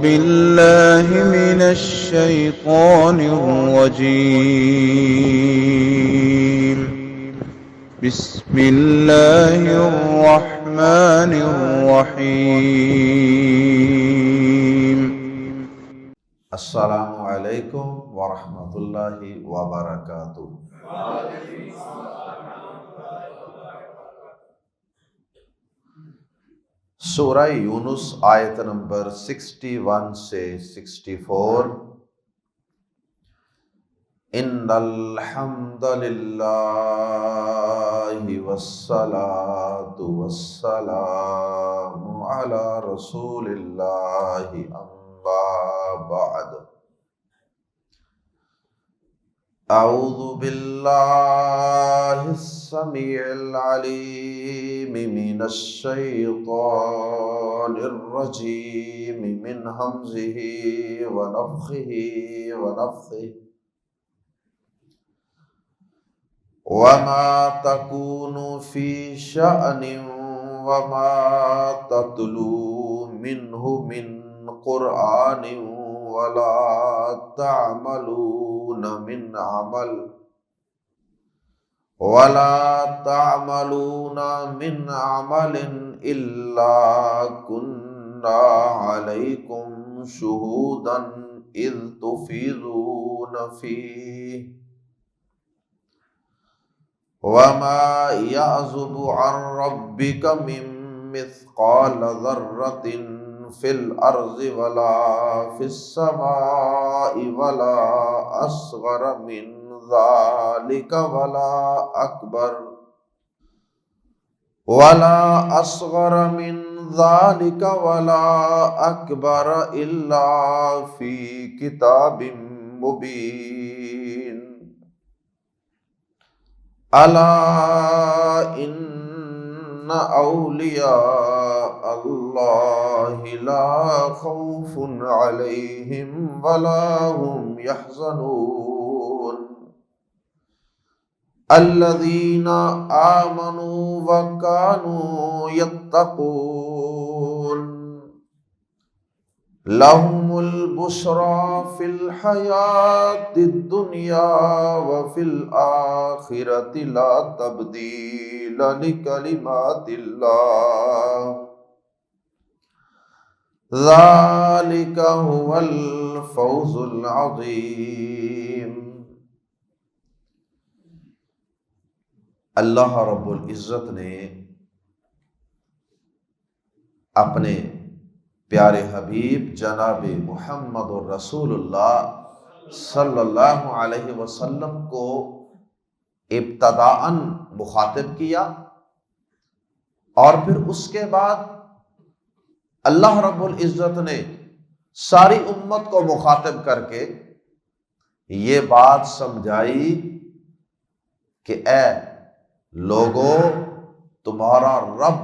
بالله من الشيطان الرجيم. بسم الله الرحمن الرحيم. السلام علیکم ورحمۃ اللہ وبرکاتہ۔ سورہ یونس آیت نمبر 61 سے 64۔ ان الحمد للہ والصلاة والسلام علی رسول اللہ اما بعد۔ اعوذ باللہ السمیع العلیم من الشیطان الرجیم من ہمزہ ونفخہ ونفثہ۔ وما تكون في شأن وما تتلو منه من قرآن ولا تعملون من عمل إلا كنا عليكم شهودا إذ تفيضون فيه وما يعزب عن ربك من مثقال ذرة في الأرض ولا في السماء ولا أصغر من ذلك ولا أكبر إلا في كتاب مبين۔ الا ان اولیاء اللہ لا خوف علیہم ولا هم يحزنون الذین آمنوا وكانوا يتقون لهم البشرى في الحياة الدنيا وفي الآخرة لا تبديل لكلمات الله ذلك هو الفوز العظيم۔ اللہ رب العزت نے اپنے پیارے حبیب جناب محمد الرسول اللہ صلی اللہ علیہ وسلم کو ابتداءً مخاطب کیا، اور پھر اس کے بعد اللہ رب العزت نے ساری امت کو مخاطب کر کے یہ بات سمجھائی کہ اے لوگو، تمہارا رب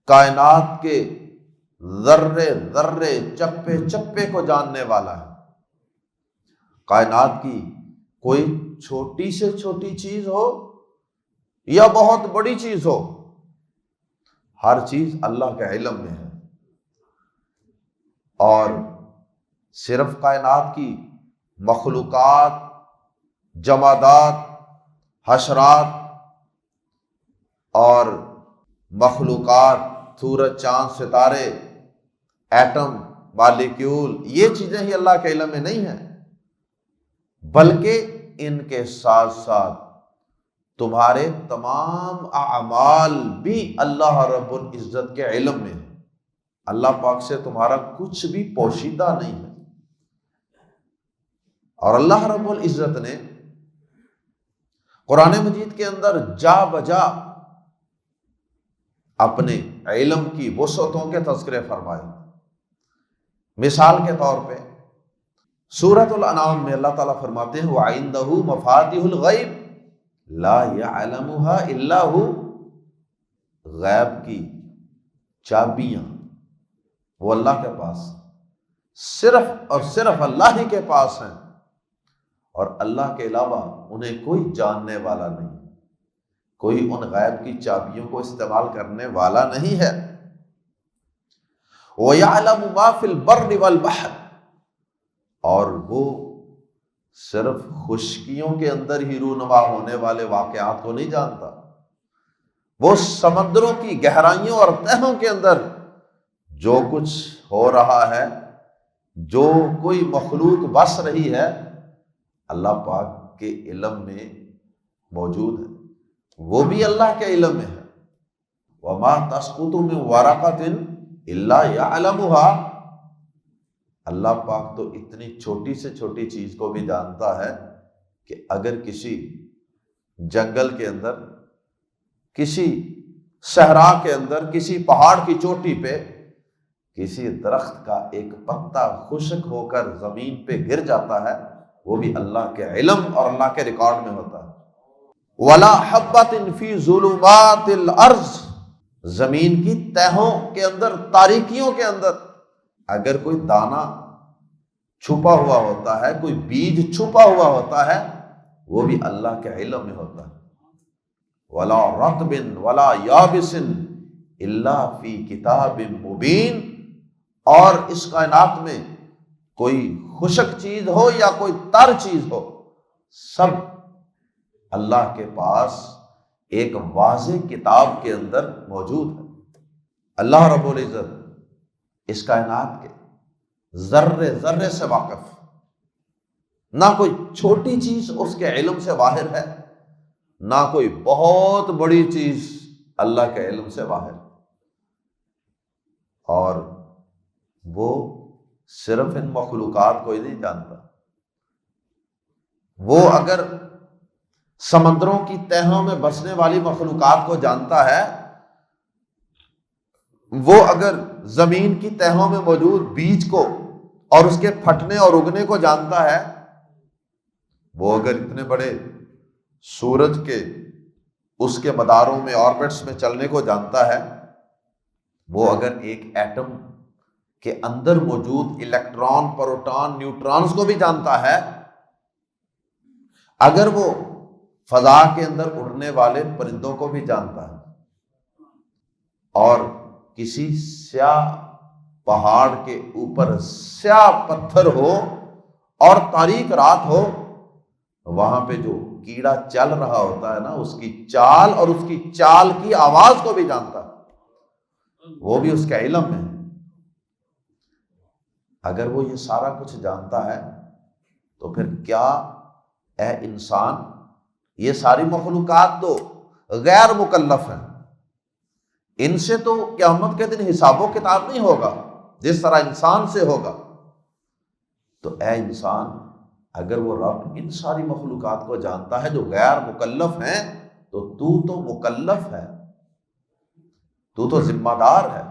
کائنات کے ذرے ذرے چپے چپے کو جاننے والا ہے۔ کائنات کی کوئی چھوٹی سے چھوٹی چیز ہو یا بہت بڑی چیز ہو، ہر چیز اللہ کے علم میں ہے۔ اور صرف کائنات کی مخلوقات، جمادات، حشرات اور مخلوقات، سورج، چاند، ستارے، ایٹم، مالیکیول، یہ چیزیں ہی اللہ کے علم میں نہیں ہیں، بلکہ ان کے ساتھ ساتھ تمہارے تمام اعمال بھی اللہ رب العزت کے علم میں ہیں۔ اللہ پاک سے تمہارا کچھ بھی پوشیدہ نہیں ہے۔ اور اللہ رب العزت نے قرآن مجید کے اندر جا بجا اپنے علم کی وسعتوں کے تذکرے فرمائے۔ مثال کے طور پہ سورۃ الانعام میں اللہ تعالیٰ فرماتے ہیں وَعِندَهُ مَفَاتِحُ الْغَيْبِ لَا يَعْلَمُهَا إِلَّا هُوَ۔ غیب کی چابیاں وہ اللہ کے پاس، صرف اور صرف اللہ ہی کے پاس ہیں، اور اللہ کے علاوہ انہیں کوئی جاننے والا نہیں، کوئی ان غیب کی چابیوں کو استعمال کرنے والا نہیں ہے۔ وَيَعْلَمُ مَا فِي الْبَرِّ وَالْبَحْرِ، اور وہ صرف خشکیوں کے اندر ہی رونما ہونے والے واقعات کو نہیں جانتا، وہ سمندروں کی گہرائیوں اور تہوں کے اندر جو کچھ ہو رہا ہے، جو کوئی مخلوق بس رہی ہے، اللہ پاک کے علم میں موجود ہے، وہ بھی اللہ کے علم میں ہے۔ وَمَا تَسْقُطُ مِن وَرَقَةٍ إِلَّا يَعْلَمُهَا، اللہ پاک تو اتنی چھوٹی سے چھوٹی چیز کو بھی جانتا ہے کہ اگر کسی جنگل کے اندر، کسی صحرا کے اندر، کسی پہاڑ کی چوٹی پہ کسی درخت کا ایک پتا خشک ہو کر زمین پہ گر جاتا ہے، وہ بھی اللہ کے علم اور اللہ کے ریکارڈ میں ہوتا ہے۔ وَلَا حَبَّةٍ فِي ظُلُمَاتِ الْأَرْضِ، زمین کی تہوں کے اندر، تاریکیوں کے اندر اگر کوئی دانہ چھپا ہوا ہوتا ہے، کوئی بیج چھپا ہوا ہوتا ہے، وہ بھی اللہ کے علم میں ہوتا ہے۔ وَلَا رَطْبٍ وَلَا يَابِسٍ إِلَّا فِي كِتَابٍ مُبِينٍ، اور اس کائنات میں کوئی خشک چیز ہو یا کوئی تر چیز ہو، سب اللہ کے پاس ایک واضح کتاب کے اندر موجود ہے۔ اللہ رب العزت اس کائنات کے ذرے ذرے سے واقف، نہ کوئی چھوٹی چیز اس کے علم سے باہر ہے، نہ کوئی بہت بڑی چیز اللہ کے علم سے باہر، اور وہ صرف ان مخلوقات کو ہی نہیں جانتا، وہ اگر سمندروں کی تہوں میں بسنے والی مخلوقات کو جانتا ہے، وہ اگر زمین کی تہوں میں موجود بیج کو اور اس کے پھٹنے اور اگنے کو جانتا ہے، وہ اگر اتنے بڑے سورج کے اس کے مداروں میں، آربٹس میں چلنے کو جانتا ہے، وہ اگر ایک ایٹم کے اندر موجود الیکٹران، پروٹان، نیوٹرانز کو بھی جانتا ہے، اگر وہ فضا کے اندر اڑنے والے پرندوں کو بھی جانتا ہے، اور کسی سیاہ پہاڑ کے اوپر سیاہ پتھر ہو اور تاریک رات ہو، وہاں پہ جو کیڑا چل رہا ہوتا ہے نا، اس کی چال اور اس کی چال کی آواز کو بھی جانتا ہے، وہ بھی اس کے علم میں ہے۔ اگر وہ یہ سارا کچھ جانتا ہے تو پھر کیا اے انسان، یہ ساری مخلوقات تو غیر مکلف ہیں، ان سے تو قیامت کے دن حساب و کتاب نہیں ہوگا جس طرح انسان سے ہوگا، تو اے انسان اگر وہ رب ان ساری مخلوقات کو جانتا ہے جو غیر مکلف ہیں، تو مکلف ہے، تو ذمہ دار ہے،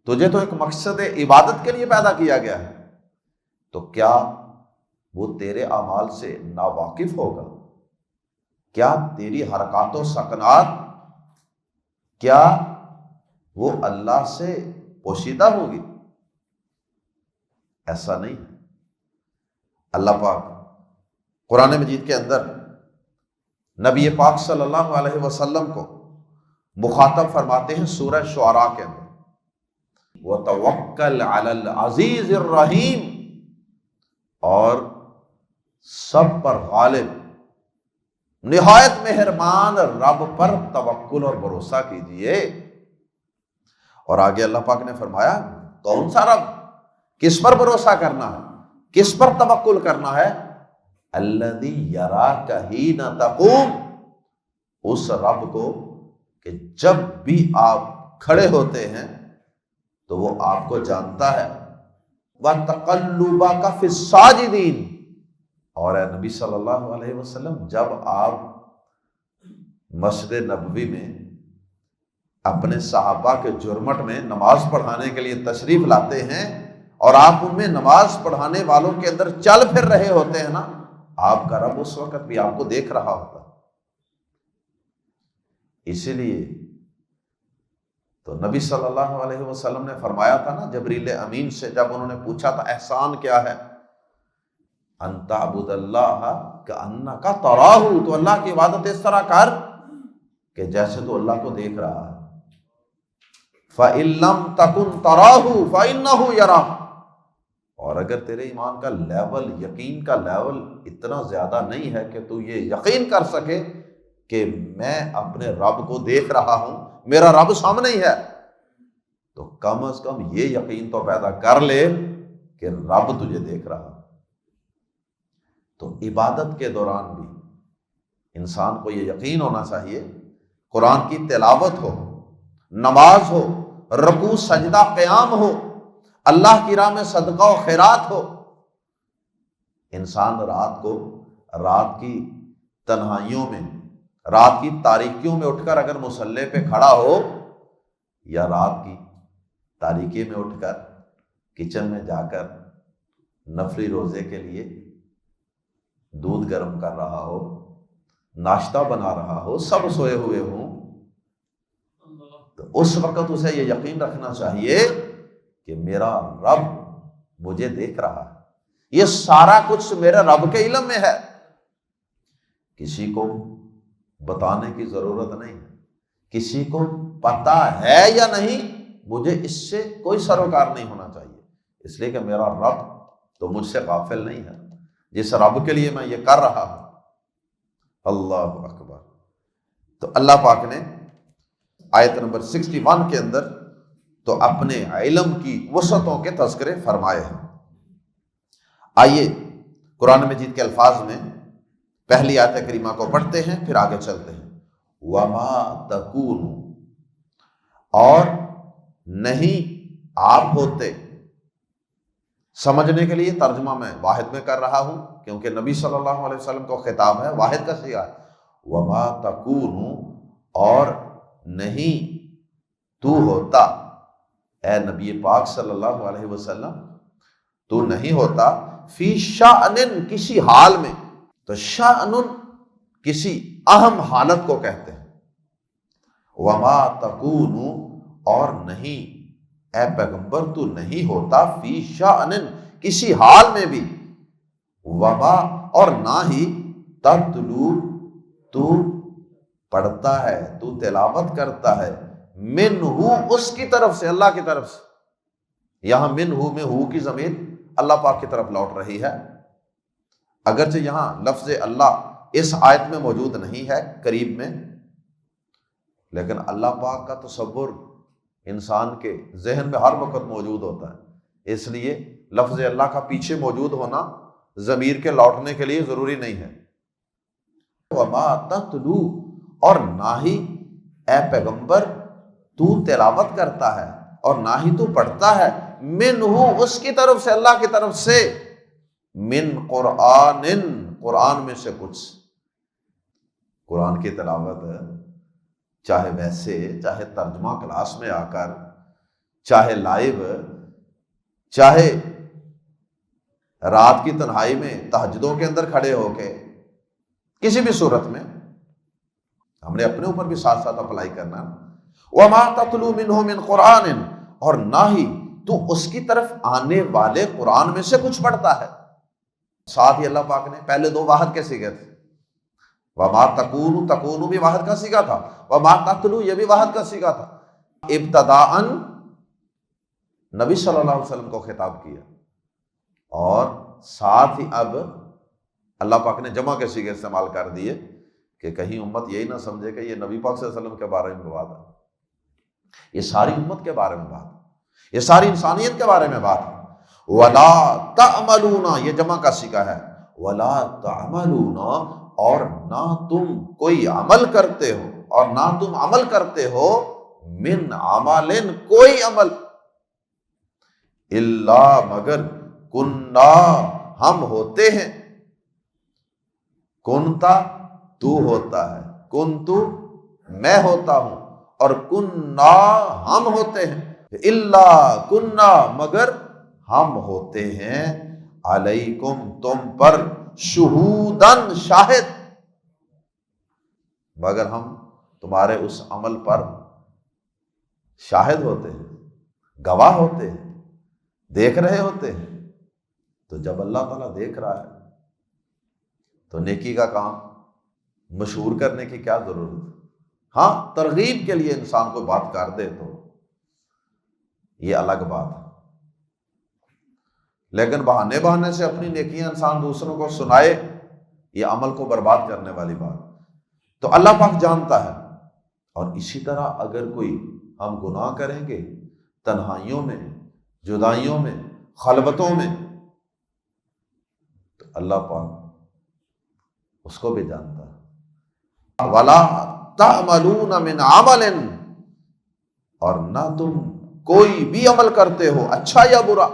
تجھے تو ایک مقصد عبادت کے لیے پیدا کیا گیا ہے، تو کیا وہ تیرے اعمال سے ناواقف ہوگا؟ کیا تیری حرکات و سکنات، کیا وہ اللہ سے پوشیدہ ہوگی؟ ایسا نہیں ہے۔ اللہ پاک قرآن مجید کے اندر نبی پاک صلی اللہ علیہ وسلم کو مخاطب فرماتے ہیں سورہ شعراء کے اندر، وَتَوَكَّلْ عَلَى الْعَزِيزِ الرَّحِيمِ، اور سب پر غالب نہایت مہربان رب پر توکل اور بھروسہ کیجئے۔ اور آگے اللہ پاک نے فرمایا کون سا رب، کس پر بھروسہ کرنا ہے، کس پر توکل کرنا ہے؟ الذی یراک حین تقوم، اس رب کو کہ جب بھی آپ کھڑے ہوتے ہیں تو وہ آپ کو جانتا ہے، وَتَقَلُّبَكَ فِي السَّاجِدِينَ، اور اے نبی صلی اللہ علیہ وسلم جب آپ مسجد نبوی میں اپنے صحابہ کے جرمٹ میں نماز پڑھانے کے لیے تشریف لاتے ہیں اور آپ ان میں نماز پڑھانے والوں کے اندر چل پھر رہے ہوتے ہیں نا، آپ کا رب اس وقت بھی آپ کو دیکھ رہا ہوتا ہے۔ اسی لیے تو نبی صلی اللہ علیہ وسلم نے فرمایا تھا نا جبریل امین سے، جب انہوں نے پوچھا تھا احسان کیا ہے، ان تعبد اللہ کأنک تراہ، تو اللہ کی عبادت اس طرح کر کہ جیسے تو اللہ کو دیکھ رہا ہے۔ فَإِن لَّمْ تَكُن تَرَاهُ فَإِنَّهُ يَرَاكَ، اور اگر تیرے ایمان کا لیول، یقین کا لیول اتنا زیادہ نہیں ہے کہ تو یہ یقین کر سکے کہ میں اپنے رب کو دیکھ رہا ہوں، میرا رب سامنے ہی ہے، تو کم از کم یہ یقین تو پیدا کر لے کہ رب تجھے دیکھ رہا ہے۔ تو عبادت کے دوران بھی انسان کو یہ یقین ہونا چاہیے، قرآن کی تلاوت ہو، نماز ہو، رکوع سجدہ قیام ہو، اللہ کی راہ میں صدقہ و خیرات ہو، انسان رات کی تنہائیوں میں، رات کی تاریکیوں میں اٹھ کر اگر مصلی پہ کھڑا ہو، یا رات کی تاریکی میں اٹھ کر کچن میں جا کر نفلی روزے کے لیے دودھ گرم کر رہا ہو، ناشتہ بنا رہا ہو، سب سوئے ہوئے ہوں، تو اس وقت اسے یہ یقین رکھنا چاہیے کہ میرا رب مجھے دیکھ رہا ہے، یہ سارا کچھ میرے رب کے علم میں ہے، کسی کو بتانے کی ضرورت نہیں ہے، کسی کو پتہ ہے یا نہیں، مجھے اس سے کوئی سروکار نہیں ہونا چاہیے، اس لیے کہ میرا رب تو مجھ سے غافل نہیں ہے، جس رب کے لیے میں یہ کر رہا ہوں۔ اللہ اکبر۔ تو اللہ پاک نے آیت نمبر 61 کے اندر تو اپنے علم کی وسعتوں کے تذکرے فرمائے ہیں۔ آئیے قرآن مجید کے الفاظ میں پہلی آیت کریمہ کو پڑھتے ہیں، پھر آگے چلتے ہیں۔ وَمَا تَكُونُ، اور نہیں آپ ہوتے، سمجھنے کے لیے ترجمہ میں واحد میں کر رہا ہوں کیونکہ نبی صلی اللہ علیہ وسلم کو خطاب ہے، واحد کا صیغہ ہے۔ وَمَا تَكُونُ، اور نہیں تو ہوتا، اے نبی پاک صلی اللہ علیہ وسلم تو نہیں ہوتا، فی شأن، کسی حال میں، تو شأن کسی اہم حالت کو کہتے ہیں۔ وَمَا تَكُونُ، اور نہیں اے پیغمبر تو نہیں ہوتا، فی شأن، کسی حال میں بھی، وما، اور نہ ہی، تتلو، تو پڑھتا ہے، تو تلاوت کرتا ہے، منہ، اس کی طرف سے، اللہ کی طرف سے، یہاں منہ میں ہو کی ضمیر اللہ پاک کی طرف لوٹ رہی ہے، اگرچہ یہاں لفظ اللہ اس آیت میں موجود نہیں ہے قریب میں، لیکن اللہ پاک کا تصور انسان کے ذہن میں ہر وقت موجود ہوتا ہے، اس لیے لفظ اللہ کا پیچھے موجود ہونا ضمیر کے لوٹنے کے لیے ضروری نہیں ہے۔ وما تتلو، اور نہ ہی اے پیغمبر تو تلاوت کرتا ہے، اور نہ ہی تو پڑھتا ہے، منہ، اس کی طرف سے، اللہ کی طرف سے، من قرآن، قرآن میں سے کچھ، قرآن کی تلاوت چاہے ویسے، چاہے ترجمہ کلاس میں آ کر، چاہے لائیو، چاہے رات کی تنہائی میں تہجدوں کے اندر کھڑے ہو کے، کسی بھی صورت میں ہم نے اپنے اوپر بھی ساتھ ساتھ اپلائی کرنا۔ وَمَا تَتْلُو مِنْهُ مِنْ قُرْآنٍ، اور نہ ہی تو اس کی طرف آنے والے قرآن میں سے کچھ پڑھتا ہے۔ ساتھ ہی اللہ پاک نے پہلے دو واحد کے صیغے تھے، وَمَا تَكُونُ، تَكُونُ بھی واحد کا صیغہ تھا، وَمَا تَتْلُو یہ بھی واحد کا صیغہ تھا۔ ابتداءً نبی صلی اللہ علیہ وسلم کو خطاب کیا، اور ساتھ ہی اب اللہ پاک نے جمع کے صیغے استعمال کر دیے کہ کہیں امت یہی نہ سمجھے کہ یہ نبی پاک صلی اللہ علیہ وسلم کے بارے میں بات ہے، یہ ساری امت کے بارے میں بات ہے، یہ ساری انسانیت کے بارے میں بات ہے۔ وَلَا تَعْمَلُونَ، یہ جمع کا صیغہ ہے، وَلَا تَعْمَلُونَ، اور نہ تم کوئی عمل کرتے ہو، اور نہ تم عمل کرتے ہو، من عمل، کوئی عمل، الا، مگر، کننا، ہم ہوتے ہیں، کنتا، تو ہوتا ہے، کنتو، میں ہوتا ہوں، اور کننا، ہم ہوتے ہیں، الا، کننا، مگر ہم ہوتے ہیں، علیکم، تم پر، شہودن، شاہد، مگر ہم تمہارے اس عمل پر شاہد ہوتے ہیں، گواہ ہوتے ہیں، دیکھ رہے ہوتے ہیں۔ تو جب اللہ تعالیٰ دیکھ رہا ہے تو نیکی کا کام مشہور کرنے کی کیا ضرورت ہے؟ ہاں، ترغیب کے لیے انسان کو بات کر دے تو یہ الگ بات ہے، لیکن بہانے سے اپنی نیکیاں انسان دوسروں کو سنائے، یہ عمل کو برباد کرنے والی بات۔ تو اللہ پاک جانتا ہے۔ اور اسی طرح اگر کوئی ہم گناہ کریں گے تنہائیوں میں، جدائیوں میں، خلوتوں میں، تو اللہ پاک اس کو بھی جانتا ہے۔ وَلَا تَعْمَلُونَ مِنْ عَمَلٍ، اور نہ تم کوئی بھی عمل کرتے ہو اچھا یا برا،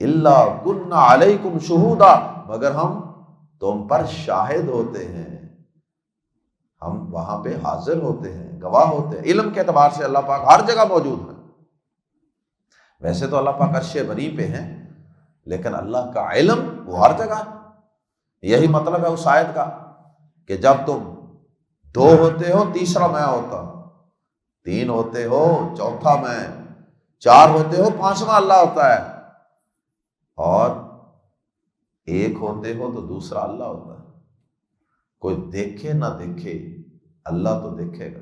إِلَّا كُنَّا عَلَيْكُمْ شُهُودًا، مگر ہم تم پر شاہد ہوتے ہیں، ہم وہاں پہ حاضر ہوتے ہیں، گواہ ہوتے ہیں۔ علم کے اعتبار سے اللہ پاک ہر جگہ موجود ہے۔ ویسے تو اللہ پاک عرش بری پہ ہیں، لیکن اللہ کا علم وہ ہر جگہ ہے۔ یہی مطلب ہے اس آیت کا کہ جب تم 2 ہوتے ہو تیسرا میں ہوتا، 3 ہوتے ہو چوتھا میں، 4 ہوتے ہو 5واں اللہ ہوتا ہے، اور 1 ہوتے ہو تو دوسرا اللہ ہوتا ہے۔ کوئی دیکھے نہ دیکھے، اللہ تو دیکھے گا۔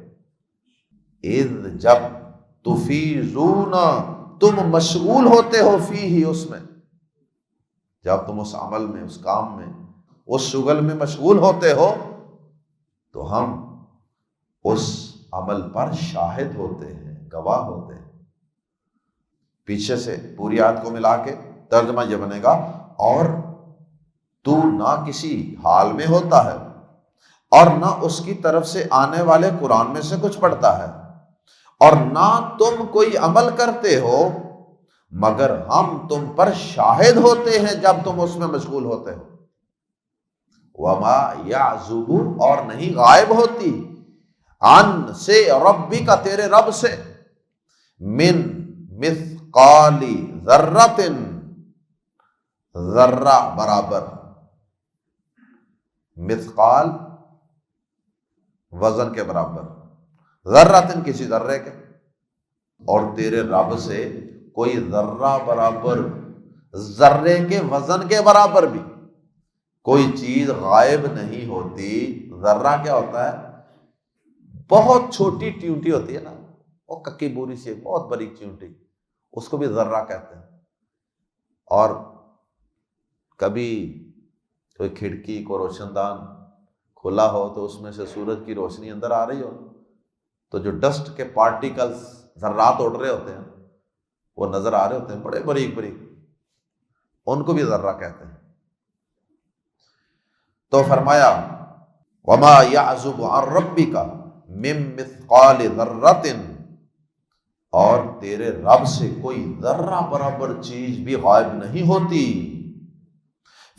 اذ، جب، تفیضون، تم مشغول ہوتے ہو، فیہ، اس میں، جب تم اس عمل میں، اس کام میں، اس شغل میں مشغول ہوتے ہو، تو ہم اس عمل پر شاہد ہوتے ہیں، گواہ ہوتے ہیں۔ پیچھے سے پوری آیت کو ملا کے ترجمہ یہ بنے گا، اور تو نہ کسی حال میں ہوتا ہے اور نہ اس کی طرف سے آنے والے قرآن میں سے کچھ پڑھتا ہے، اور نہ تم کوئی عمل کرتے ہو مگر ہم تم پر شاہد ہوتے ہیں جب تم اس میں مشغول ہوتے ہو۔ وما یعزب، اور نہیں غائب ہوتی، عن، سے، ربی کا، تیرے رب سے، من مثقال ذرۃ، ذرہ برابر، مثقال وزن کے برابر، ذرۃ کسی ذرے کے، اور تیرے رب سے کوئی ذرہ برابر، ذرے کے وزن کے برابر بھی کوئی چیز غائب نہیں ہوتی۔ ذرہ کیا ہوتا ہے؟ بہت چھوٹی چیونٹی ہوتی ہے نا، وہ ککی بوری سی بہت بڑی چیونٹی، اس کو بھی ذرہ کہتے ہیں۔ اور کبھی کوئی کھڑکی کو روشن دان کھلا ہو تو اس میں سے سورج کی روشنی اندر آ رہی ہو، تو جو ڈسٹ کے پارٹیکلز، ذرات اڑ رہے ہوتے ہیں، وہ نظر آ رہے ہوتے ہیں، بڑے باریک باریک، ان کو بھی ذرہ کہتے ہیں۔ تو فرمایا وما یعزب عن ربک من مثقال ذرۃ، اور تیرے رب سے کوئی ذرہ برابر چیز بھی غائب نہیں ہوتی،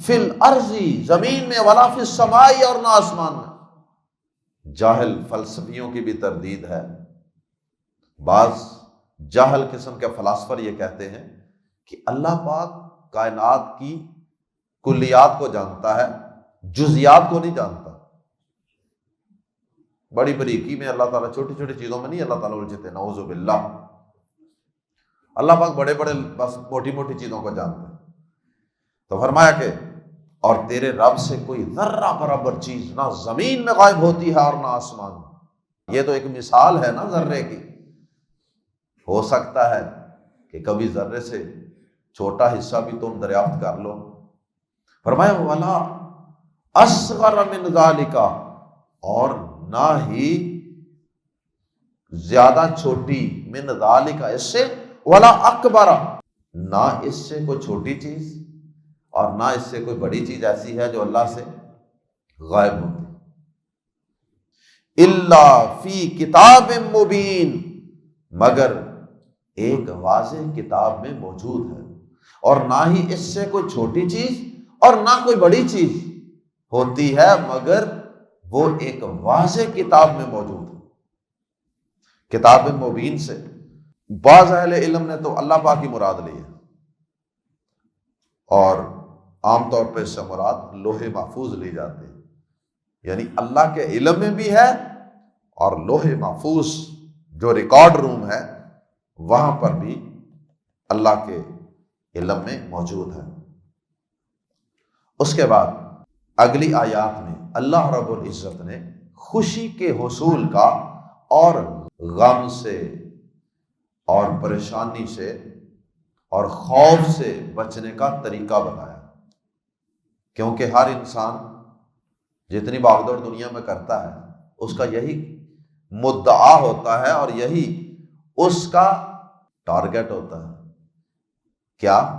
فی الارض، زمین میں، ولا فی السماء، اور نہ آسمان میں۔ جاہل فلسفیوں کی بھی تردید ہے، بعض جاہل قسم کے فلاسفر یہ کہتے ہیں کہ اللہ پاک کائنات کی کلیات کو جانتا ہے، جزیات کو نہیں جانتا۔ بڑی باریکی میں اللہ تعالیٰ، چھوٹی چھوٹی چیزوں میں نہیں اللہ تعالیٰ الجھتے، نعوذ باللہ۔ اللہ پاک بڑے بڑے بس موٹی موٹی چیزوں کو جانتا ہے۔ تو فرمایا کہ اور تیرے رب سے کوئی ذرہ برابر چیز نہ زمین میں غائب ہوتی ہے اور نہ آسمان میں۔ یہ تو ایک مثال ہے نا ذرے کی، ہو سکتا ہے کہ کبھی ذرے سے چھوٹا حصہ بھی تم دریافت کر لو۔ فرمایا ولا اصغر من ذالک، اور نہ ہی زیادہ چھوٹی، من ذالک، اس سے، ولا اکبر، نہ اس سے کوئی چھوٹی چیز اور نہ اس سے کوئی بڑی چیز ایسی ہے جو اللہ سے غائب ہوتی، الا فی کتاب مبین، مگر ایک واضح کتاب میں موجود ہے۔ اور نہ ہی اس سے کوئی چھوٹی چیز اور نہ کوئی بڑی چیز ہوتی ہے مگر وہ ایک واضح کتاب میں موجود ہے۔ کتاب مبین سے بعض اہل علم نے تو اللہ پاک کی مراد لی ہے، اور عام طور پہ اس سے مراد لوح محفوظ لی جاتی ہے، یعنی اللہ کے علم میں بھی ہے، اور لوح محفوظ جو ریکارڈ روم ہے وہاں پر بھی اللہ کے علم میں موجود ہے۔ اس کے بعد اگلی آیات میں اللہ رب العزت نے خوشی کے حصول کا اور غم سے اور پریشانی سے اور خوف سے بچنے کا طریقہ بتایا، کیونکہ ہر انسان جتنی بھاگ دوڑ دنیا میں کرتا ہے اس کا یہی مدعا ہوتا ہے اور یہی اس کا ٹارگٹ ہوتا ہے۔ کیا؟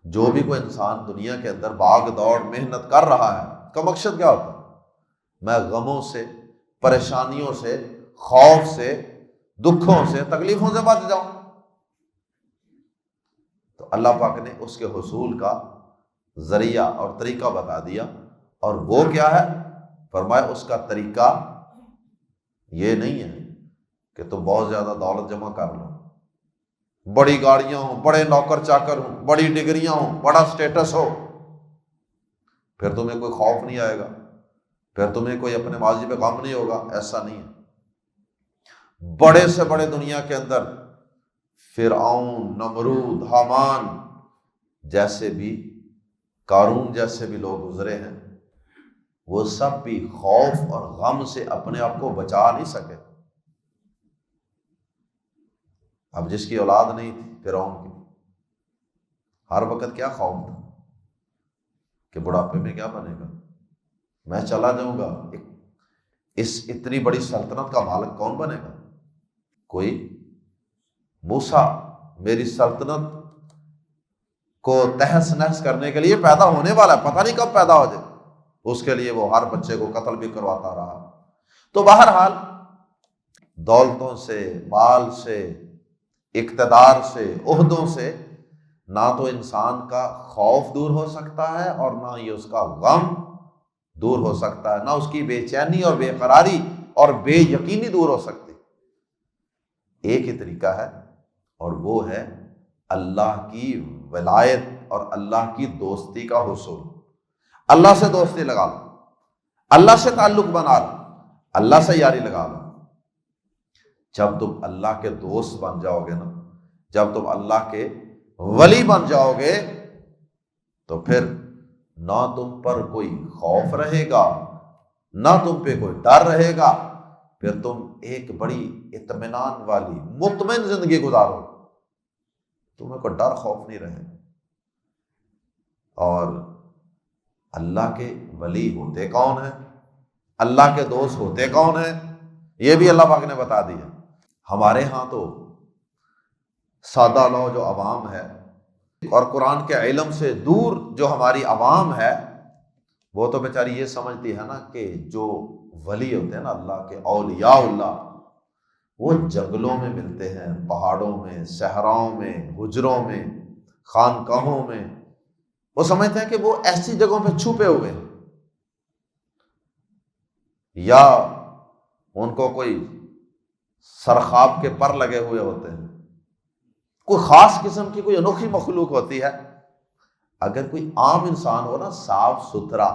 جو بھی کوئی انسان دنیا کے اندر بھاگ دوڑ محنت کر رہا ہے کا مقصد کیا ہوتا ہے؟ میں غموں سے، پریشانیوں سے، خوف سے، دکھوں سے، تکلیفوں سے بچ جاؤں۔ تو اللہ پاک نے اس کے حصول کا ذریعہ اور طریقہ بتا دیا، اور وہ کیا ہے؟ فرمایا اس کا طریقہ یہ نہیں ہے کہ تم بہت زیادہ دولت جمع کر لو، بڑی گاڑیاں ہوں، بڑے نوکر چاکر ہوں، بڑی ڈگریاں ہوں، بڑا سٹیٹس ہو، پھر تمہیں کوئی خوف نہیں آئے گا، پھر تمہیں کوئی اپنے ماضی پہ غم نہیں ہوگا۔ ایسا نہیں ہے۔ بڑے سے بڑے دنیا کے اندر فرعون، نمرود، حامان جیسے بھی، قارون جیسے بھی لوگ گزرے ہیں، وہ سب بھی خوف اور غم سے اپنے آپ کو بچا نہیں سکے۔ اب جس کی اولاد نہیں تھی فرعون کی، ہر وقت کیا خوف تھا کہ بڑھاپے میں کیا بنے گا، میں چلا جاؤں گا، اس اتنی بڑی سلطنت کا مالک کون بنے گا؟ کوئی موسیٰ میری سلطنت کو تہس نہس کرنے کے لیے پیدا ہونے والا ہے، پتہ نہیں کب پیدا ہو جائے۔ اس کے لیے وہ ہر بچے کو قتل بھی کرواتا رہا۔ تو بہرحال دولتوں سے، مال سے، اقتدار سے، عہدوں سے نہ تو انسان کا خوف دور ہو سکتا ہے اور نہ ہی اس کا غم دور ہو سکتا ہے، نہ اس کی بے چینی اور بے قراری اور بے یقینی دور ہو سکتی۔ ایک ہی طریقہ ہے، اور وہ ہے اللہ کی ولایت اور اللہ کی دوستی کا حصول۔ اللہ سے دوستی لگا لو، اللہ سے تعلق بنا لو، اللہ سے یاری لگا لو۔ جب تم اللہ کے دوست بن جاؤ گے نا، جب تم اللہ کے ولی بن جاؤ گے، تو پھر نہ تم پر کوئی خوف رہے گا، نہ تم پہ کوئی ڈر رہے گا، پھر تم ایک بڑی اطمینان والی مطمئن زندگی گزارو، تمہیں کوئی ڈر خوف نہیں رہے۔ اور اللہ کے ولی ہوتے کون ہیں، اللہ کے دوست ہوتے کون ہیں، یہ بھی اللہ پاک نے بتا دیا۔ ہمارے ہاں تو سادہ لو جو عوام ہے اور قرآن کے علم سے دور جو ہماری عوام ہے، وہ تو بیچاری یہ سمجھتی ہے نا کہ جو ولی ہوتے ہیں نا اللہ کے، اولیاء اللہ، وہ جنگلوں میں ملتے ہیں، پہاڑوں میں، صحراؤں میں، حجروں میں، خانقاہوں میں۔ وہ سمجھتے ہیں کہ وہ ایسی جگہوں پہ چھپے ہوئے ہیں، یا ان کو کوئی سرخاب کے پر لگے ہوئے ہوتے ہیں، کوئی خاص قسم کی کوئی انوکھی مخلوق ہوتی ہے۔ اگر کوئی عام انسان ہو نا، صاف ستھرا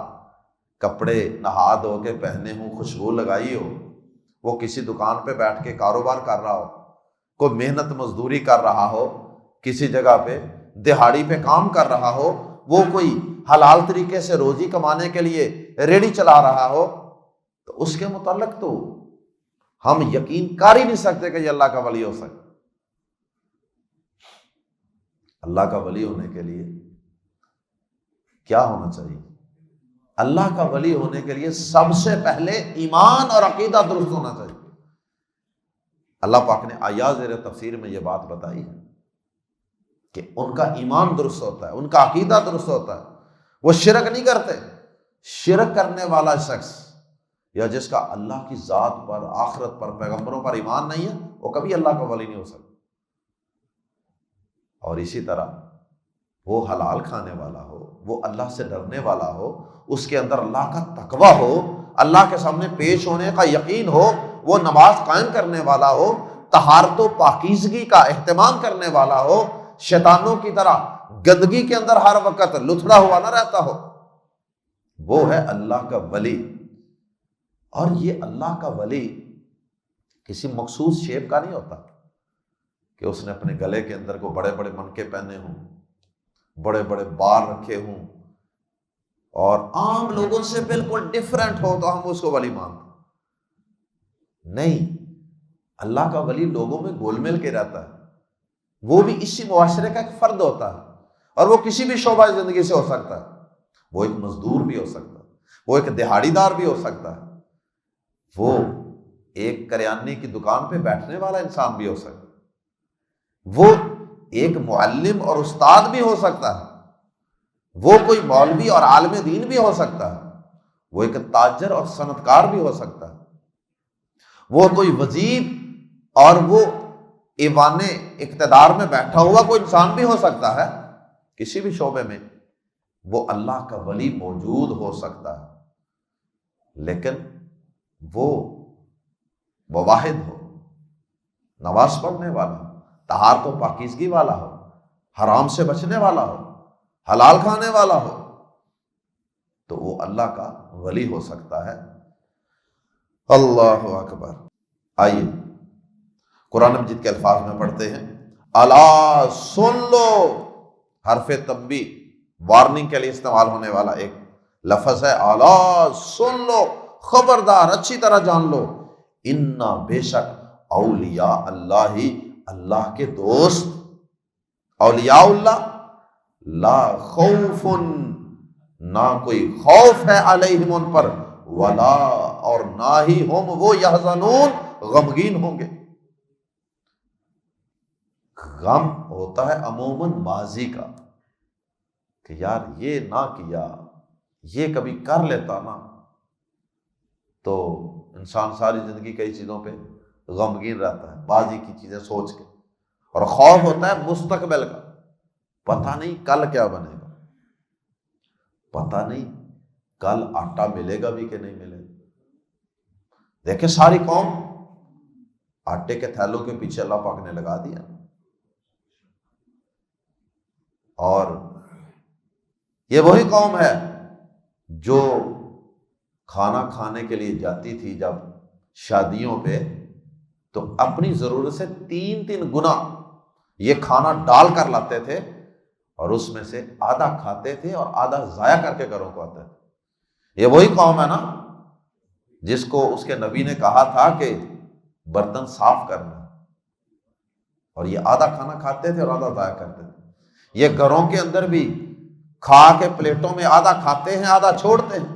کپڑے نہا دھو کے پہنے ہوں، خوشبو لگائی ہو، وہ کسی دکان پہ بیٹھ کے کاروبار کر رہا ہو، کوئی محنت مزدوری کر رہا ہو، کسی جگہ پہ دہاڑی پہ کام کر رہا ہو، وہ کوئی حلال طریقے سے روزی کمانے کے لیے ریڑھی چلا رہا ہو، تو اس کے متعلق تو ہم یقین کر ہی نہیں سکتے کہ یہ اللہ کا ولی ہو سکتا۔ اللہ کا ولی ہونے کے لیے کیا ہونا چاہیے؟ اللہ کا ولی ہونے کے لیے سب سے پہلے ایمان اور عقیدہ درست ہونا چاہیے۔ اللہ پاک نے آیات زیر تفسیر میں یہ بات بتائی ہے کہ ان کا ایمان درست ہوتا ہے، ان کا عقیدہ درست ہوتا ہے، وہ شرک نہیں کرتے۔ شرک کرنے والا شخص یا جس کا اللہ کی ذات پر، آخرت پر، پیغمبروں پر ایمان نہیں ہے، وہ کبھی اللہ کا ولی نہیں ہو سکتا۔ اور اسی طرح وہ حلال کھانے والا ہو، وہ اللہ سے ڈرنے والا ہو، اس کے اندر اللہ کا تقوی ہو، اللہ کے سامنے پیش ہونے کا یقین ہو، وہ نماز قائم کرنے والا ہو، طہارت و پاکیزگی کا اہتمام کرنے والا ہو، شیطانوں کی طرح گندگی کے اندر ہر وقت لتھڑا ہوا نہ رہتا ہو، وہ ہے اللہ کا ولی۔ اور یہ اللہ کا ولی کسی مخصوص شیپ کا نہیں ہوتا کہ اس نے اپنے گلے کے اندر کو بڑے بڑے منکے پہنے ہوں، بڑے بڑے بال رکھے ہوں، اور عام لوگوں سے بالکل ڈیفرنٹ ہو تو ہم اس کو ولی مانتے۔ نہیں، اللہ کا ولی لوگوں میں گول مل کے رہتا ہے، وہ بھی اسی معاشرے کا ایک فرد ہوتا ہے، اور وہ کسی بھی شعبہ زندگی سے ہو سکتا ہے، وہ ایک مزدور بھی ہو سکتا ہے، وہ ایک دہاڑی دار بھی ہو سکتا ہے، وہ ایک کریانے کی دکان پہ بیٹھنے والا انسان بھی ہو سکتا ہے، وہ ایک معلم اور استاد بھی ہو سکتا ہے، وہ کوئی مولوی اور عالم دین بھی ہو سکتا ہے، وہ ایک تاجر اور صنعت کار بھی ہو سکتا ہے، وہ کوئی وزیر اور وہ ایوان اقتدار میں بیٹھا ہوا کوئی انسان بھی ہو سکتا ہے، کسی بھی شعبے میں وہ اللہ کا ولی موجود ہو سکتا ہے، لیکن وہ واحد ہو، نماز پڑھنے والا، طہارت و پاکیزگی والا ہو، حرام سے بچنے والا ہو، حلال کھانے والا ہو، تو وہ اللہ کا ولی ہو سکتا ہے۔ اللہ اکبر۔ آئیے قرآن مجید کے الفاظ میں پڑھتے ہیں، الا سن لو، حرف تنبیہ وارننگ کے لیے استعمال ہونے والا ایک لفظ ہے، الا سن لو، خبردار اچھی طرح جان لو، انا بے شک اولیاء اللہ، اللہ کے دوست، اولیاء اللہ، لا خوف، نہ کوئی خوف ہے، علیہم ان پر، ولا اور نہ ہی ہم وہ یحزنون غمگین ہوں گے۔ غم ہوتا ہے عموماً ماضی کا، کہ یار یہ نہ کیا، یہ کبھی کر لیتا نا، تو انسان ساری زندگی کئی چیزوں پہ غمگین رہتا ہے، ماضی کی چیزیں سوچ کے۔ اور خوف ہوتا ہے مستقبل کا، پتہ نہیں کل کیا بنے گا، پتہ نہیں کل آٹا ملے گا بھی کہ نہیں ملے گا۔ دیکھیں ساری قوم آٹے کے تھیلوں کے پیچھے اللہ پاک نے لگا دیا، اور یہ وہی قوم ہے جو کھانا کھانے کے لیے جاتی تھی جب شادیوں پہ، تو اپنی ضرورت سے 3 گنا یہ کھانا ڈال کر لاتے تھے، اور اس میں سے آدھا کھاتے تھے اور آدھا ضائع کر کے گھروں کو آتے تھے۔ یہ وہی قوم ہے نا جس کو اس کے نبی نے کہا تھا کہ برتن صاف کرنا، اور یہ آدھا کھانا کھاتے تھے اور آدھا ضائع کرتے تھے۔ یہ گھروں کے اندر بھی کھا کے پلیٹوں میں آدھا کھاتے ہیں، آدھا چھوڑتے ہیں،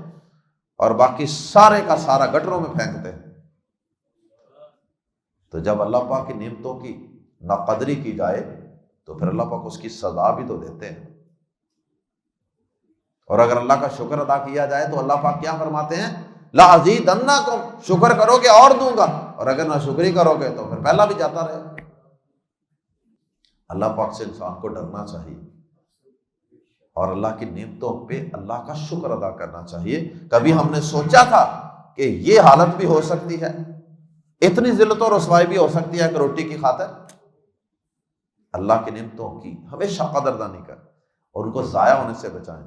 اور باقی سارے کا سارا گٹروں میں پھینکتے ہیں۔ تو جب اللہ پاک کی نعمتوں کی ناقدری کی جائے تو پھر اللہ پاک اس کی سزا بھی تو دیتے ہیں، اور اگر اللہ کا شکر ادا کیا جائے تو اللہ پاک کیا فرماتے ہیں، لَأَزِيدَنَّكُمْ، شکر کرو گے اور دوں گا، اور اگر نہ شکری کرو گے تو پھر پہلا بھی جاتا رہے۔ اللہ پاک سے انسان کو ڈرنا چاہیے، اور اللہ کی نعمتوں پہ اللہ کا شکر ادا کرنا چاہیے۔ کبھی ہم نے سوچا تھا کہ یہ حالت بھی ہو سکتی ہے، اتنی ذلت و رسوائی بھی ہو سکتی ہے کہ روٹی کی خاطر؟ اللہ کی نعمتوں کی ہمیشہ قدردانی کریں اور ان کو ضائع ہونے سے بچائیں۔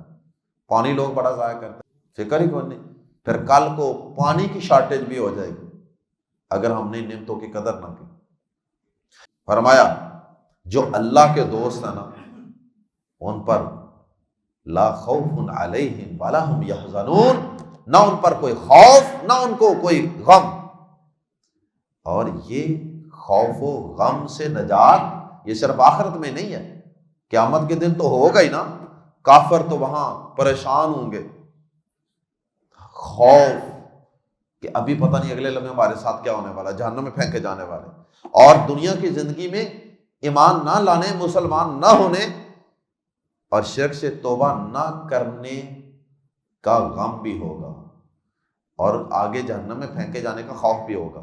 پانی لوگ بڑا ضائع کرتے ہیں، فکر ہی کوئی نہیں، پھر کل کو پانی کی شارٹیج بھی ہو جائے گی اگر ہم نے نعمتوں کی قدر نہ کی۔ فرمایا جو اللہ کے دوست ہیں نا، ان پر لا خوف علیہم ولا هم یحزنون، نہ ان پر کوئی خوف، نہ ان کو کوئی غم۔ اور یہ خوف و غم سے نجات یہ صرف آخرت میں نہیں ہے، قیامت کے دن تو ہوگا ہی نا، کافر تو وہاں پریشان ہوں گے، خوف کہ ابھی پتہ نہیں اگلے لمحے ہمارے ساتھ کیا ہونے والا، جہنم میں پھینکے جانے والے۔ اور دنیا کی زندگی میں ایمان نہ لانے، مسلمان نہ ہونے اور شرک سے توبہ نہ کرنے کا غم بھی ہوگا، اور آگے جہنم میں پھینکے جانے کا خوف بھی ہوگا۔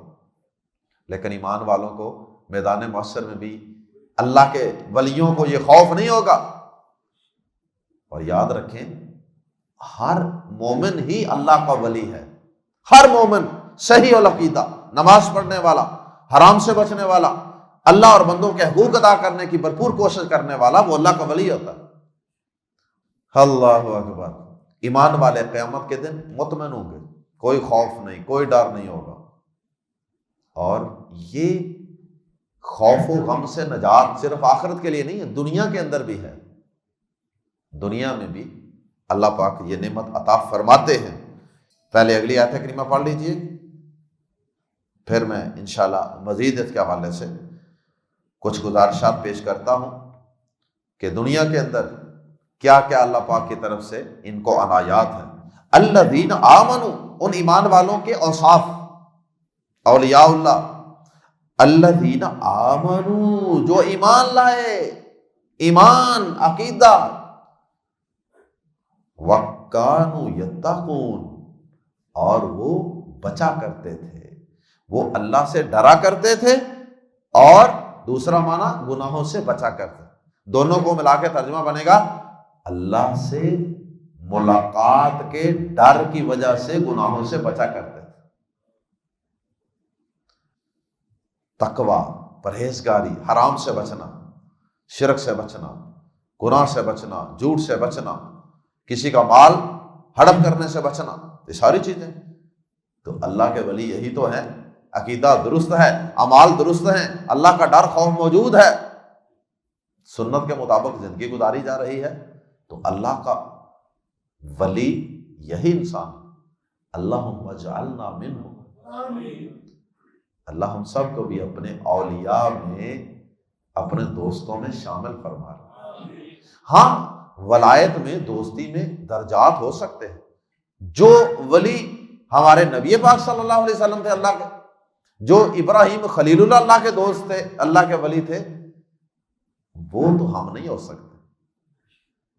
لیکن ایمان والوں کو میدان محشر میں بھی اللہ کے ولیوں کو یہ خوف نہیں ہوگا۔ اور یاد رکھیں ہر مومن ہی اللہ کا ولی ہے، ہر مومن صحیح العقیدہ، نماز پڑھنے والا، حرام سے بچنے والا، اللہ اور بندوں کے حقوق ادا کرنے کی بھرپور کوشش کرنے والا، وہ اللہ کا ولی ہوتا ہے۔ اللہ اکبر۔ ایمان والے قیامت کے دن مطمئن ہوں گے، کوئی خوف نہیں، کوئی ڈر نہیں ہوگا۔ اور یہ خوف و غم سے نجات صرف آخرت کے لیے نہیں ہے، دنیا کے اندر بھی ہے، دنیا میں بھی اللہ پاک یہ نعمت عطا فرماتے ہیں۔ پہلے اگلی آیت کریمہ پڑھ لیجئے، پھر میں انشاءاللہ مزید اس کے حوالے سے کچھ گزارشات پیش کرتا ہوں کہ دنیا کے اندر کیا کیا اللہ پاک کی طرف سے ان کو عنایات ہیں۔ الذین آمنوا، ان ایمان والوں کے اوصاف، اولیاء اللہ، الذین آمنوا، جو ایمان لائے، ایمان عقیدہ، وَكَانُوا يَتَّقُونَ، اور وہ بچا کرتے تھے، وہ اللہ سے ڈرا کرتے تھے، اور دوسرا معنی گناہوں سے بچا کرتے، دونوں کو ملا کے ترجمہ بنے گا اللہ سے ملاقات کے ڈر کی وجہ سے گناہوں سے بچا کرتے تھے۔ تقوی، پرہیزگاری، حرام سے بچنا، شرک سے بچنا، گناہ سے بچنا، جھوٹ سے بچنا، کسی کا مال ہڑپ کرنے سے بچنا، یہ ساری چیزیں تو اللہ کے ولی یہی تو ہیں۔ عقیدہ درست ہے، اعمال درست ہیں، اللہ کا ڈر خوف موجود ہے، سنت کے مطابق زندگی گزاری جا رہی ہے، تو اللہ کا ولی یہی انسان۔ اللہم اجعلنا منہم، اللہ ہم سب کو بھی اپنے اولیاء میں، اپنے دوستوں میں شامل فرما۔ ہاں، ولایت میں، دوستی میں درجات ہو سکتے ہیں۔ جو ولی ہمارے نبی پاک صلی اللہ علیہ وسلم تھے اللہ کے، جو ابراہیم خلیل اللہ کے دوست تھے، اللہ کے ولی تھے، وہ تو ہم نہیں ہو سکتے۔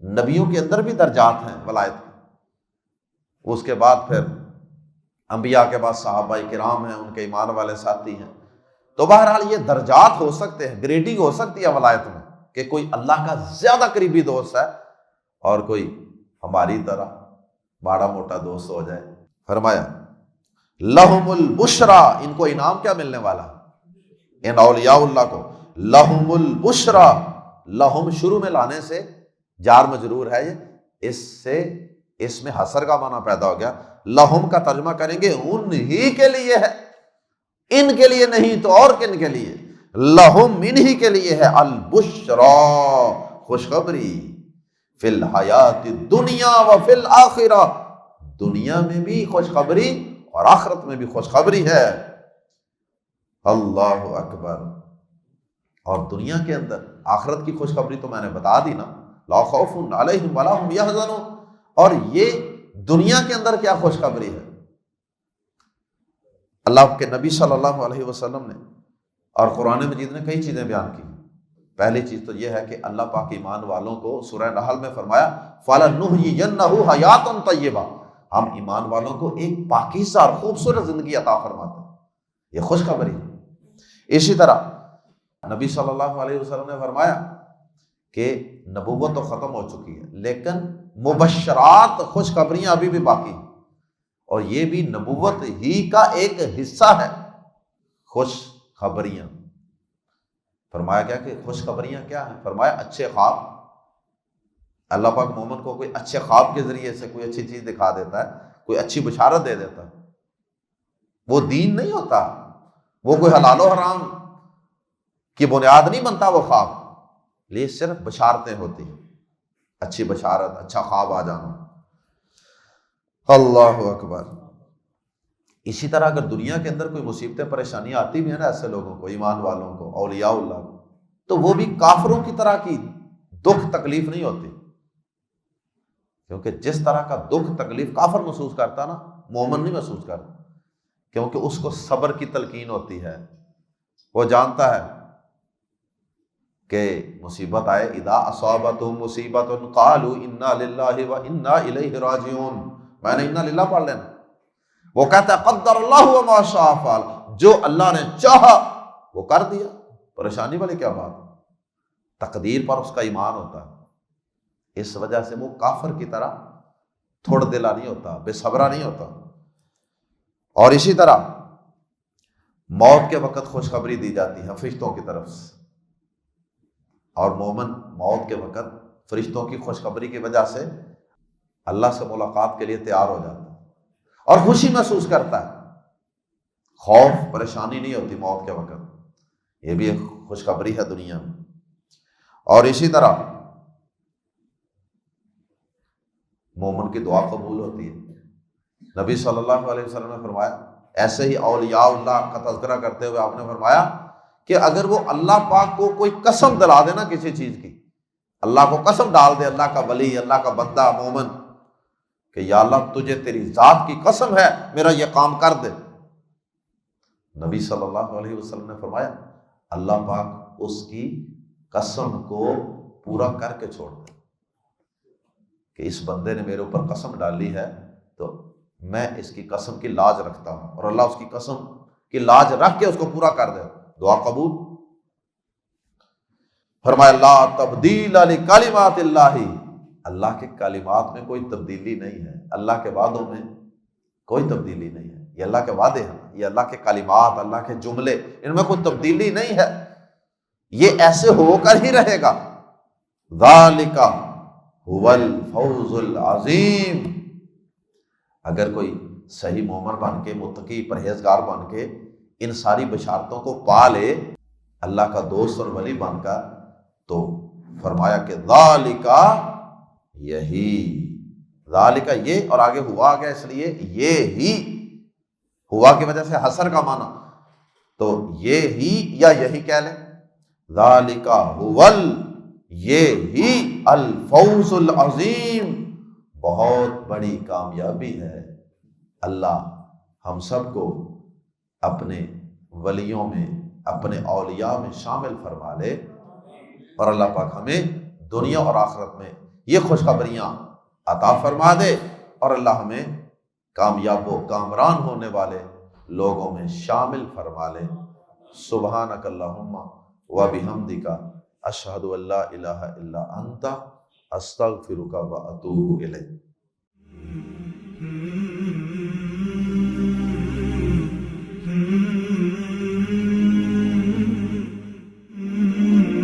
نبیوں کے اندر بھی درجات ہیں ولایت کے، اس کے بعد پھر انبیاء کے بعد صحابہ کرام ہیں، ان کے ایمان والے ساتھی ہیں، تو بہرحال یہ درجات ہو سکتے ہیں، گریڈنگ ہو سکتی ہے ولایت میں، کہ کوئی اللہ کا زیادہ قریبی دوست ہے اور کوئی ہماری طرح بڑا موٹا دوست ہو جائے۔ فرمایا لہم البشرا، ان کو انعام کیا ملنے والا، ان اولیاء اللہ کو، لہم البشرا، لہم شروع میں لانے سے جار مجرور ہے، یہ اس سے اس میں حصر کا معنی پیدا ہو گیا۔ لہم کا ترجمہ کریں گے ان ہی کے لیے ہے، ان کے لیے نہیں تو اور کن کے لیے، لہم ان ہی کے لیے ہے، البشرا، خوشخبری، فی الحیات الدنیا و فی الآخرہ، دنیا میں بھی خوشخبری اور آخرت میں بھی خوشخبری ہے۔ اللہ اکبر۔ اور دنیا کے اندر آخرت کی خوشخبری تو میں نے بتا دی نا، لا خوف علیہم ولا هم یحزنون، اور یہ دنیا کے اندر کیا خوشخبری ہے؟ اللہ کے نبی صلی اللہ علیہ وسلم نے اور قرآن مجید نے کئی چیزیں بیان کی۔ پہلی چیز تو یہ ہے کہ اللہ پاک ایمان والوں کو سورہ نحل میں فرمایا فَلَنُحْيِيَنَّهُ حَيَاةً طَيِّبَةً، ہم ایمان والوں کو ایک پاکیزہ اور خوبصورت زندگی عطا فرماتے ہیں، یہ خوشخبری ہے۔ اسی طرح نبی صلی اللہ علیہ وسلم نے فرمایا کہ نبوت تو ختم ہو چکی ہے، لیکن مبشرات، خوشخبریاں ابھی بھی باقی ہیں، اور یہ بھی نبوت ہی کا ایک حصہ ہے، خوشخبریاں۔ فرمایا کیا کہ خوشخبریاں کیا ہیں؟ فرمایا اچھے خواب، اللہ پاک مومن کو کوئی اچھے خواب کے ذریعے سے کوئی اچھی چیز دکھا دیتا ہے، کوئی اچھی بشارت دے دیتا ہے، وہ دین نہیں ہوتا، وہ کوئی حلال و حرام کی بنیاد نہیں بنتا وہ خواب، لیے صرف بشارتیں ہوتی ہیں، اچھی بشارت، اچھا خواب آ جانا۔ اللہ اکبر۔ اسی طرح اگر دنیا کے اندر کوئی مصیبتیں پریشانیاں آتی بھی ہیں نا ایسے لوگوں کو، ایمان والوں کو، اولیاء اللہ کو، تو وہ بھی کافروں کی طرح کی دکھ تکلیف نہیں ہوتی، کیونکہ جس طرح کا دکھ تکلیف کافر محسوس کرتا نا، مومن نہیں محسوس کرتا، کیونکہ اس کو صبر کی تلقین ہوتی ہے، وہ جانتا ہے کہ مصیبت آئے، اذا اصابتہم مصیبت قالوا انا للہ و انا الیہ راجعون، میں نے انا للہ پڑھ لینا، وہ کہتا ہے قدر اللہ وما شاء فعل، جو اللہ نے چاہا وہ کر دیا، پریشانی والی کیا بات، تقدیر پر اس کا ایمان ہوتا ہے، اس وجہ سے وہ کافر کی طرح تھوڑ دلا نہیں ہوتا، بے صبرا نہیں ہوتا۔ اور اسی طرح موت کے وقت خوشخبری دی جاتی ہے فرشتوں کی طرف سے، اور مومن موت کے وقت فرشتوں کی خوشخبری کی وجہ سے اللہ سے ملاقات کے لیے تیار ہو جاتا ہے اور خوشی محسوس کرتا ہے، خوف پریشانی نہیں ہوتی موت کے وقت، یہ بھی ایک خوشخبری ہے دنیا میں۔ اور اسی طرح مومن کی دعا قبول ہوتی ہے۔ نبی صلی اللہ علیہ وسلم نے فرمایا ایسے ہی اولیاء اللہ کا تذکرہ کرتے ہوئے آپ نے فرمایا کہ اگر وہ اللہ پاک کو کوئی قسم دلا دے نا کسی چیز کی، اللہ کو قسم ڈال دے، اللہ کا ولی، اللہ کا بندہ مومن، کہ یا اللہ تجھے تیری ذات کی قسم ہے میرا یہ کام کر دے، نبی صلی اللہ علیہ وسلم نے فرمایا اللہ پاک اس کی قسم کو پورا کر کے چھوڑ دے، کہ اس بندے نے میرے اوپر قسم ڈالی ہے تو میں اس کی قسم کی لاج رکھتا ہوں، اور اللہ اس کی قسم کی لاج رکھ کے اس کو پورا کر دے، دعا قبول۔ فرمایا لا تبدیل لکلمات اللہ، اللہ کے کلمات میں کوئی تبدیلی نہیں ہے، اللہ کے وعدوں میں کوئی تبدیلی نہیں ہے، یہ اللہ کے وعدے ہیں، یہ اللہ کے کلمات، اللہ کے جملے، ان میں کوئی تبدیلی نہیں ہے، یہ ایسے ہو کر ہی رہے گا۔ ذالک هو الفوز العظیم، اگر کوئی صحیح مومن بن کے، متقی پرہیزگار بن کے ان ساری بشارتوں کو پا لے اللہ کا دوست اور ولی بن کر، تو فرمایا کہ ذالک، یہی، ذالک یہ، اور آگے ہوا گیا اس لیے یہ ہی، ہوا کی وجہ سے حسر کا معنی، تو یہ ہی یا یہی کہہ لیں، ذالک هو، یہ ہی، الفوز العظیم، بہت بڑی کامیابی ہے۔ اللہ ہم سب کو اپنے ولیوں میں، اپنے اولیاء میں شامل فرما لے، اور اللہ پاک ہمیں دنیا اور آخرت میں یہ خوشخبریاں عطا فرما دے، اور اللہ ہمیں کامیاب و کامران ہونے والے لوگوں میں شامل فرما لے۔ سبحانک اللہم و بحمدک، اشہد ان لا الہ الا انت، استغفرک و اتوب الیک۔